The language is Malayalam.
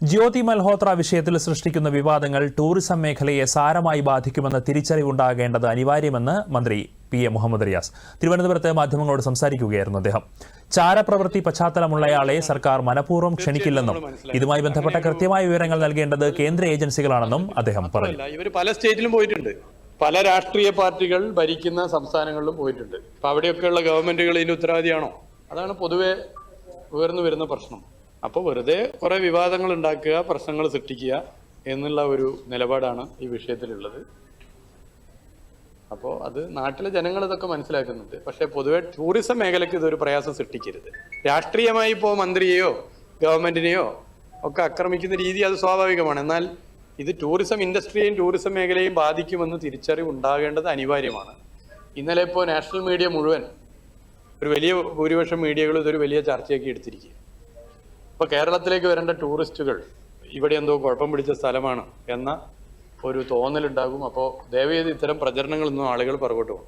ജ്യോതി മൽഹോത്ര വിഷയത്തിൽ സൃഷ്ടിക്കുന്ന വിവാദങ്ങൾ ടൂറിസം മേഖലയെ സാരമായി ബാധിക്കുമെന്ന തിരിച്ചറിവുണ്ടാകേണ്ടത് അനിവാര്യമെന്ന് മന്ത്രി പി എ മുഹമ്മദ് റിയാസ് തിരുവനന്തപുരത്ത് മാധ്യമങ്ങളോട് സംസാരിക്കുകയായിരുന്നു അദ്ദേഹം. ചാരപ്രവൃത്തി പശ്ചാത്തലമുള്ളയാളെ സർക്കാർ മനഃപൂർവ്വം ക്ഷണിക്കില്ലെന്നും ഇതുമായി ബന്ധപ്പെട്ട കൃത്യമായ വിവരങ്ങൾ നൽകേണ്ടത് കേന്ദ്ര ഏജൻസികളാണെന്നും അദ്ദേഹം പറഞ്ഞു. ഇവർ പല സ്റ്റേറ്റിലും പോയിട്ടുണ്ട്, പല രാഷ്ട്രീയ പാർട്ടികൾ ഭരിക്കുന്ന സംസ്ഥാനങ്ങളിലും പോയിട്ടുണ്ട്. അപ്പൊ അവിടെയൊക്കെയുള്ള ഗവൺമെന്റുകൾ ഇതിന് ഉത്തരവാദിയാണോ? അതാണ് പൊതുവെ ഉയർന്നു വരുന്ന പ്രശ്നം. അപ്പോൾ വെറുതെ കുറെ വിവാദങ്ങൾ ഉണ്ടാക്കുക, പ്രശ്നങ്ങൾ സൃഷ്ടിക്കുക എന്നുള്ള ഒരു നിലപാടാണ് ഈ വിഷയത്തിലുള്ളത്. അപ്പോൾ അത് നാട്ടിലെ ജനങ്ങൾ ഇതൊക്കെ മനസ്സിലാക്കുന്നുണ്ട്. പക്ഷേ പൊതുവെ ടൂറിസം മേഖലയ്ക്ക് ഇതൊരു പ്രയാസം സൃഷ്ടിക്കരുത്. രാഷ്ട്രീയമായി ഇപ്പോൾ മന്ത്രിയെയോ ഗവൺമെന്റിനെയോ ഒക്കെ ആക്രമിക്കുന്ന രീതി അത് സ്വാഭാവികമാണ്. എന്നാൽ ഇത് ടൂറിസം ഇൻഡസ്ട്രിയെയും ടൂറിസം മേഖലയെയും ബാധിക്കുമെന്ന് തിരിച്ചറിവ് ഉണ്ടാകേണ്ടത് അനിവാര്യമാണ്. ഇന്നലെ ഇപ്പോൾ നാഷണൽ മീഡിയ മുഴുവൻ, ഒരു വലിയ ഭൂരിപക്ഷം മീഡിയകൾ ഇതൊരു വലിയ ചർച്ചയാക്കി എടുത്തിരിക്കുക. അപ്പോൾ കേരളത്തിലേക്ക് വരേണ്ട ടൂറിസ്റ്റുകൾ ഇവിടെ എന്തോ കുഴപ്പം പിടിച്ച സ്ഥലമാണ് എന്ന ഒരു തോന്നലുണ്ടാകും. അപ്പോൾ ദയവേത് ഇത്തരം പ്രചരണങ്ങളൊന്നും ആളുകൾ പുറകോട്ട് പോകും.